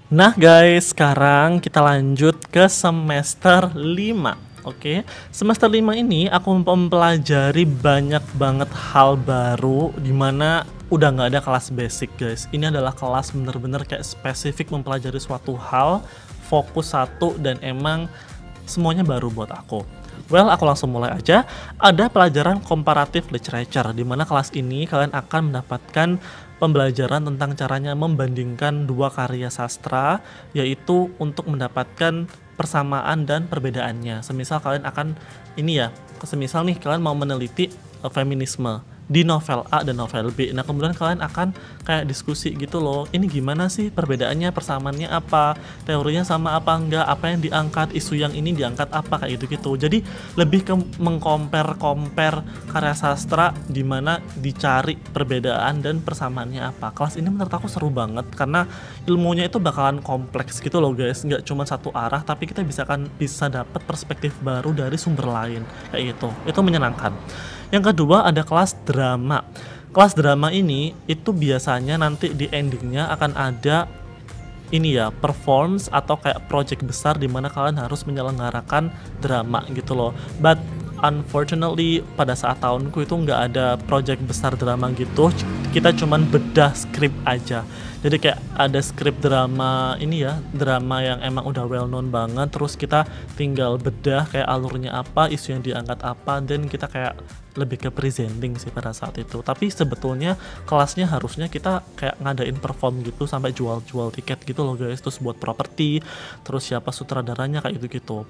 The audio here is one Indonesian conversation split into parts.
Nah guys, sekarang kita lanjut ke semester 5. Oke, semester 5 ini aku mempelajari banyak banget hal baru dimana udah nggak ada kelas basic guys. Ini adalah kelas bener-bener kayak spesifik mempelajari suatu hal, fokus satu dan emang semuanya baru buat aku. Well, aku langsung mulai aja. Ada pelajaran comparative literature, di mana kelas ini kalian akan mendapatkan pembelajaran tentang caranya membandingkan dua karya sastra, yaitu untuk mendapatkan persamaan dan perbedaannya. Semisal kalian akan semisal nih kalian mau meneliti feminisme di novel A dan novel B. Nah, kemudian kalian akan kayak diskusi gitu loh. Ini gimana sih perbedaannya, persamaannya apa, teorinya sama apa enggak, apa yang diangkat, isu yang ini diangkat apa, kayak gitu-gitu. Jadi lebih ke mengcompare karya sastra di mana dicari perbedaan dan persamaannya apa. Kelas ini menurut aku seru banget karena ilmunya itu bakalan kompleks gitu loh guys. Nggak cuma satu arah, tapi kita bisa dapat perspektif baru dari sumber lain kayak gitu. Itu menyenangkan. Yang kedua ada kelas drama. Kelas drama ini itu biasanya nanti di endingnya akan ada performance atau kayak project besar di mana kalian harus menyelenggarakan drama gitu loh. But unfortunately pada saat tahunku itu nggak ada project besar drama gitu. Kita cuman bedah skrip aja. Jadi kayak ada skrip drama drama yang emang udah well known banget. Terus kita tinggal bedah kayak alurnya apa, isu yang diangkat apa, dan kita kayak lebih ke presenting sih pada saat itu. Tapi sebetulnya kelasnya harusnya kita kayak ngadain perform gitu sampai jual-jual tiket gitu loh guys. Terus buat properti, terus siapa sutradaranya kayak gitu-gitu.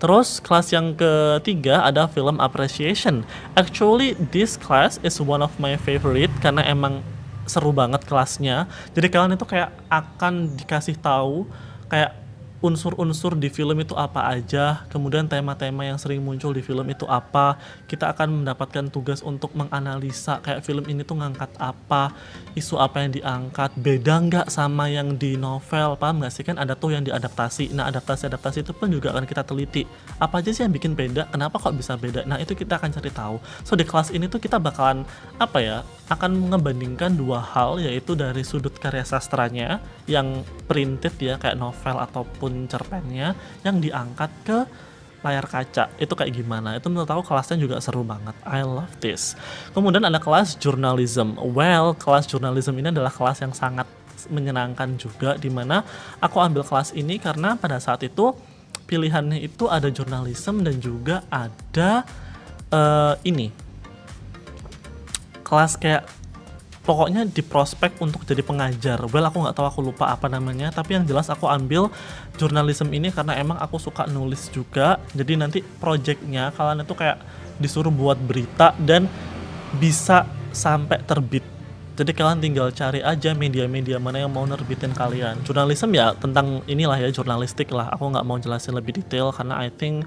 Terus kelas yang ketiga ada film appreciation. Actually this class is one of my favorite karena emang seru banget kelasnya. Jadi kalian itu kayak akan dikasih tahu kayak unsur-unsur di film itu apa aja, kemudian tema-tema yang sering muncul di film itu apa. Kita akan mendapatkan tugas untuk menganalisa kayak film ini tuh ngangkat apa, isu apa yang diangkat, beda nggak sama yang di novel, paham nggak sih? Kan ada tuh yang diadaptasi. Nah, adaptasi itu pun juga akan kita teliti. Apa aja sih yang bikin beda, kenapa kok bisa beda? Nah, itu kita akan cari tahu. So, di kelas ini tuh kita bakalan akan ngebandingkan dua hal, yaitu dari sudut karya sastranya yang printed ya, kayak novel ataupun cerpennya yang diangkat ke layar kaca. Itu kayak gimana? Itu menurut aku kelasnya juga seru banget. I love this. Kemudian ada kelas journalism. Well, kelas journalism ini adalah kelas yang sangat menyenangkan juga, dimana aku ambil kelas ini karena pada saat itu pilihannya itu ada journalism dan juga ada kelas kayak pokoknya di prospek untuk jadi pengajar. Well, aku nggak tahu, aku lupa apa namanya, tapi yang jelas aku ambil journalism ini karena emang aku suka nulis juga. Jadi nanti projectnya kalian itu kayak disuruh buat berita dan bisa sampai terbit. Jadi kalian tinggal cari aja media-media mana yang mau nerbitin kalian. Journalism ya tentang inilah ya, jurnalistik lah. Aku nggak mau jelasin lebih detail karena I think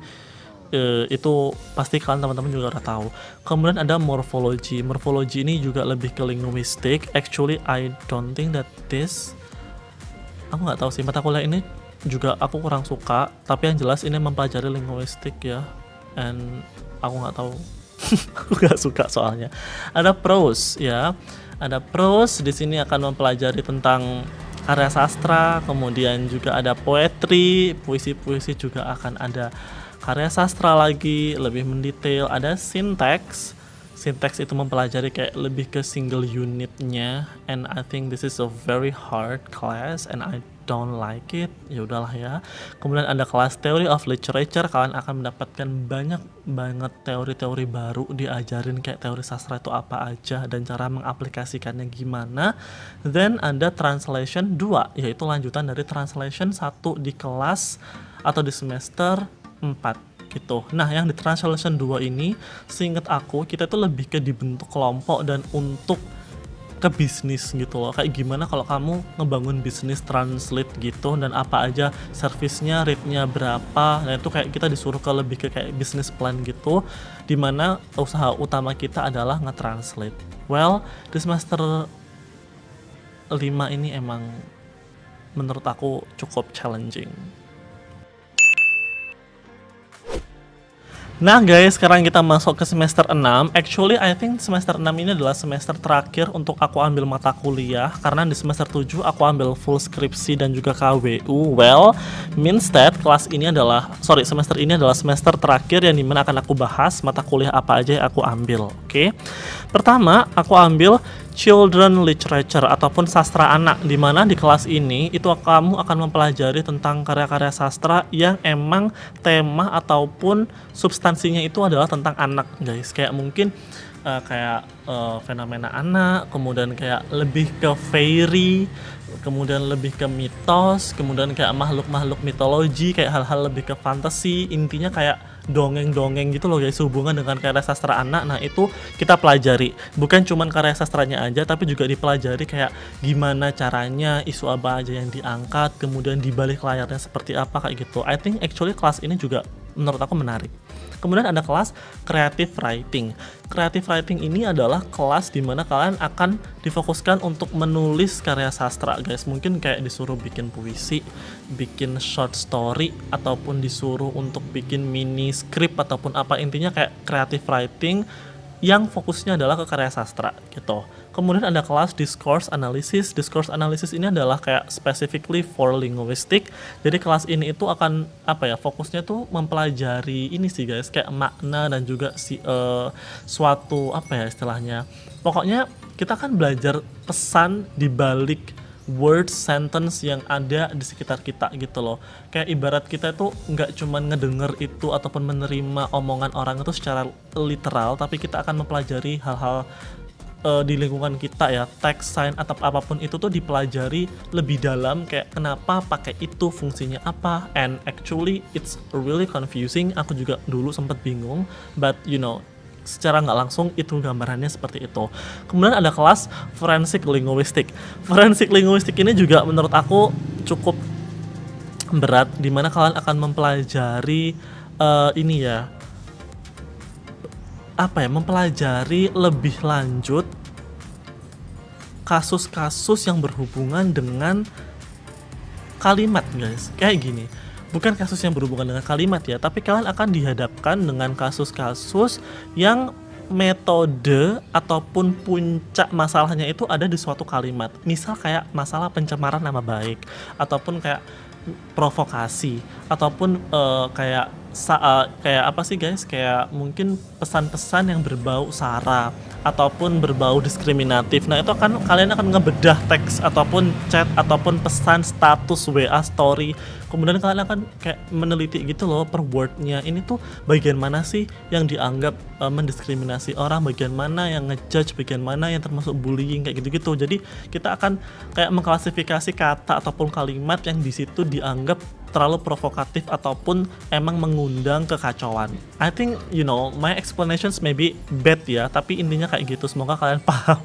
itu pasti kalian teman-teman juga udah tahu. Kemudian ada morphology. Morphology ini juga lebih ke linguistik. Actually I don't think that aku nggak tahu sih, mata kuliah ini juga aku kurang suka, tapi yang jelas ini mempelajari linguistik ya, and aku nggak tahu. Aku nggak suka soalnya. Ada prose ya, ada prose di sini akan mempelajari tentang karya sastra. Kemudian juga ada poetry, puisi juga akan ada karya sastra lagi, lebih mendetail. Ada syntax. Syntax itu mempelajari kayak lebih ke single unitnya, and I think this is a very hard class and I don't like it. Ya udahlah ya. Kemudian ada kelas theory of literature. Kalian akan mendapatkan banyak banget teori-teori baru, diajarin kayak teori sastra itu apa aja dan cara mengaplikasikannya gimana. Then ada translation 2, yaitu lanjutan dari translation 1 di kelas atau di semester 4 gitu. Nah, yang di translation 2 ini seingat aku kita tuh lebih ke dibentuk kelompok dan untuk ke bisnis gitu loh. Kayak gimana kalau kamu ngebangun bisnis translate gitu, dan apa aja servisnya, rate-nya berapa. Nah, itu kayak kita disuruh ke lebih ke kayak bisnis plan gitu, dimana usaha utama kita adalah nge-translate. Well, di semester 5 ini emang menurut aku cukup challenging. Nah guys, sekarang kita masuk ke semester 6. Actually, I think semester 6 ini adalah semester terakhir untuk aku ambil mata kuliah. Karena di semester 7 aku ambil full skripsi dan juga KWU. Well, means that semester ini adalah semester terakhir yang dimana akan aku bahas mata kuliah apa aja yang aku ambil. Oke. Pertama, aku ambil Children Literature ataupun sastra anak, dimana di kelas ini itu kamu akan mempelajari tentang karya-karya sastra yang emang tema ataupun substansinya itu adalah tentang anak guys, kayak mungkin fenomena anak, kemudian kayak lebih ke fairy, kemudian lebih ke mitos, kemudian kayak makhluk-makhluk mitologi, kayak hal-hal lebih ke fantasi, intinya kayak dongeng-dongeng gitu loh guys, hubungan dengan karya sastra anak. Nah itu kita pelajari, bukan cuman karya sastranya aja, tapi juga dipelajari kayak gimana caranya, isu apa aja yang diangkat, kemudian di balik layarnya seperti apa, kayak gitu. I think actually kelas ini juga menurut aku menarik. Kemudian ada kelas creative writing. Creative writing ini adalah kelas dimana kalian akan difokuskan untuk menulis karya sastra guys. Mungkin kayak disuruh bikin puisi, bikin short story, ataupun disuruh untuk bikin mini script ataupun apa, intinya kayak creative writing yang fokusnya adalah ke karya sastra gitu. Kemudian ada kelas discourse analysis. Discourse analysis ini adalah kayak specifically for linguistic. Jadi kelas ini itu akan fokusnya tuh mempelajari ini sih guys, kayak makna dan juga suatu istilahnya. Pokoknya kita akan belajar pesan di balik word sentence yang ada di sekitar kita gitu loh. Kayak ibarat kita itu nggak cuman ngedenger itu ataupun menerima omongan orang itu secara literal, tapi kita akan mempelajari hal-hal di lingkungan kita ya, text, sign atau apapun itu tuh dipelajari lebih dalam, kayak kenapa pakai itu, fungsinya apa, and actually it's really confusing. Aku juga dulu sempat bingung, but you know, secara nggak langsung itu gambarannya seperti itu. Kemudian ada kelas forensic linguistic. Forensic linguistic ini juga menurut aku cukup berat, dimana kalian akan mempelajari mempelajari lebih lanjut kasus-kasus yang berhubungan dengan kalimat guys. Kayak gini, bukan kasus yang berhubungan dengan kalimat ya, tapi kalian akan dihadapkan dengan kasus-kasus yang metode ataupun puncak masalahnya itu ada di suatu kalimat. Misal kayak masalah pencemaran nama baik, ataupun kayak provokasi, ataupun kayak apa sih guys, kayak mungkin pesan-pesan yang berbau sara ataupun berbau diskriminatif. Nah itu kalian akan ngebedah teks ataupun chat ataupun pesan status WA story, kemudian kalian akan kayak meneliti gitu loh per wordnya, ini tuh bagian mana sih yang dianggap mendiskriminasi orang, bagian mana yang ngejudge, bagian mana yang termasuk bullying, kayak gitu-gitu. Jadi kita akan kayak mengklasifikasi kata ataupun kalimat yang di situ dianggap terlalu provokatif ataupun emang mengundang kekacauan. I think you know my explanations maybe bad ya, tapi intinya kayak gitu, semoga kalian paham.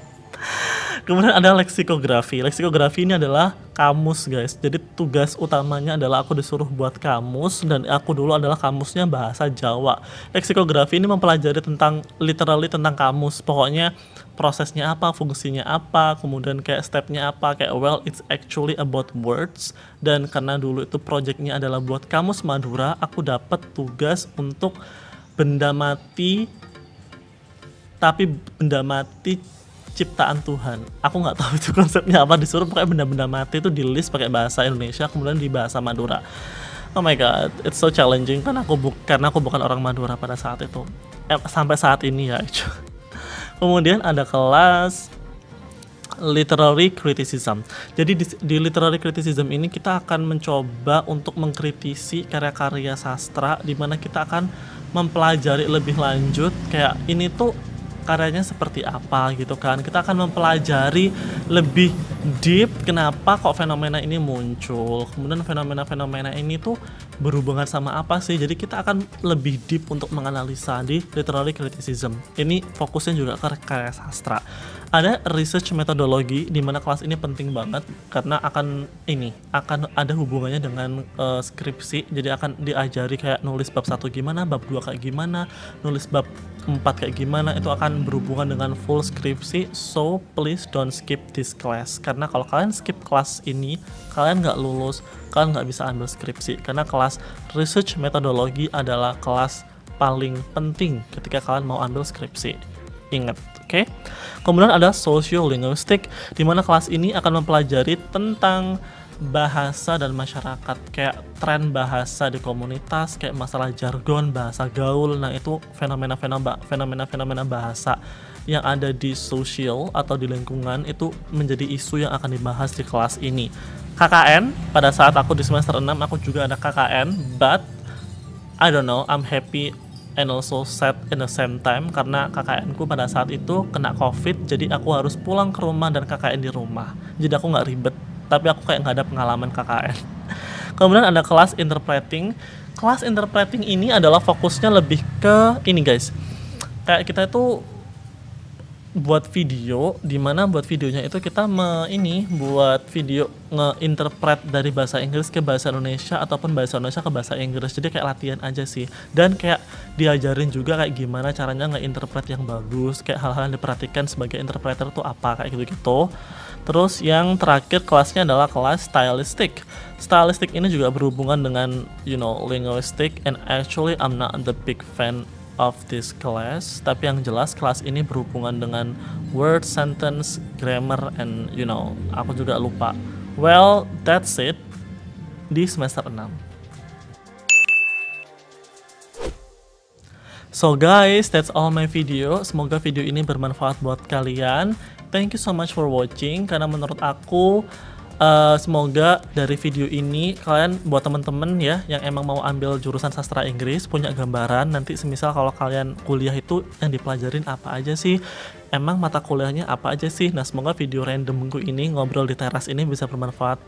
Kemudian ada leksikografi. Leksikografi ini adalah kamus guys. Jadi tugas utamanya adalah aku disuruh buat kamus, dan aku dulu adalah kamusnya bahasa Jawa. Leksikografi ini mempelajari tentang literally tentang kamus. Pokoknya prosesnya apa, fungsinya apa, kemudian kayak stepnya apa, kayak well it's actually about words. Dan karena dulu itu projectnya adalah buat kamus Madura, aku dapat tugas untuk benda mati, tapi benda mati ciptaan Tuhan. Aku nggak tahu itu konsepnya apa, disuruh pakai benda-benda mati itu di list pakai bahasa Indonesia, kemudian di bahasa Madura. Oh my god, it's so challenging karena aku bukan orang Madura pada saat itu, sampai saat ini ya. Kemudian ada kelas literary criticism. Jadi di literary criticism ini kita akan mencoba untuk mengkritisi karya-karya sastra, di mana kita akan mempelajari lebih lanjut kayak ini tuh karyanya seperti apa gitu kan. Kita akan mempelajari lebih deep kenapa kok fenomena ini muncul, kemudian fenomena-fenomena ini tuh berhubungan sama apa sih. Jadi kita akan lebih deep untuk menganalisa di literary criticism. Ini fokusnya juga ke karya sastra. Ada research methodology, di mana kelas ini penting banget karena akan ada hubungannya dengan skripsi. Jadi akan diajari kayak nulis bab 1 gimana, bab 2 kayak gimana, nulis bab 4 kayak gimana. Itu akan berhubungan dengan full skripsi. So please don't skip this class, karena kalau kalian skip kelas ini, kalian nggak lulus, kalian nggak bisa ambil skripsi. Karena kelas research methodology adalah kelas paling penting ketika kalian mau ambil skripsi. Ingat, oke? Kemudian ada Sociolinguistic, di mana kelas ini akan mempelajari tentang bahasa dan masyarakat, kayak tren bahasa di komunitas, kayak masalah jargon, bahasa gaul. Nah, itu fenomena-fenomena bahasa yang ada di sosial atau di lingkungan itu menjadi isu yang akan dibahas di kelas ini. KKN, pada saat aku di semester 6 aku juga ada KKN, but I don't know, I'm happy and also sad in the same time karena KKN ku pada saat itu kena COVID, jadi aku harus pulang ke rumah dan KKN di rumah. Jadi aku nggak ribet, tapi aku kayak nggak ada pengalaman KKN. Kemudian ada kelas interpreting. Kelas interpreting ini adalah fokusnya lebih ke ini guys, kayak kita itu buat video, dimana buat videonya itu kita buat video ngeinterpret dari bahasa Inggris ke bahasa Indonesia ataupun bahasa Indonesia ke bahasa Inggris. Jadi kayak latihan aja sih, dan kayak diajarin juga kayak gimana caranya ngeinterpret yang bagus, kayak hal-hal yang diperhatikan sebagai interpreter tuh apa, kayak gitu-gitu. Terus yang terakhir kelasnya adalah kelas stylistic. Stylistic ini juga berhubungan dengan linguistic, and actually I'm not the big fan of this class, tapi yang jelas kelas ini berhubungan dengan word, sentence, grammar, and aku juga lupa. Well, that's it di semester 6. So guys, that's all my video. Semoga video ini bermanfaat buat kalian. Thank you so much for watching, karena menurut aku semoga dari video ini kalian, buat temen-temen ya yang emang mau ambil jurusan sastra Inggris, punya gambaran nanti semisal kalau kalian kuliah itu yang dipelajarin apa aja sih, emang mata kuliahnya apa aja sih. Nah, semoga video random minggu ini, ngobrol di teras ini, bisa bermanfaat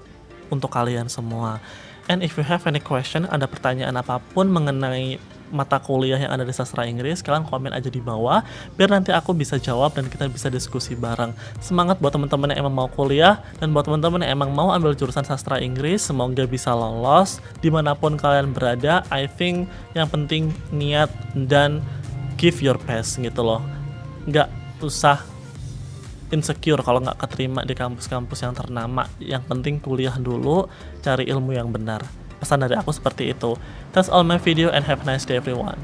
untuk kalian semua. And if you have any question, ada pertanyaan apapun mengenai mata kuliah yang ada di sastra Inggris, kalian komen aja di bawah biar nanti aku bisa jawab dan kita bisa diskusi bareng. Semangat buat teman-teman yang emang mau kuliah, dan buat teman-teman yang emang mau ambil jurusan sastra Inggris, semoga bisa lolos dimanapun kalian berada. I think yang penting niat dan give your best gitu loh, nggak usah insecure kalau nggak keterima di kampus-kampus yang ternama. Yang penting kuliah dulu, cari ilmu yang benar. Pesan dari aku seperti itu. That's all my video and have a nice day everyone.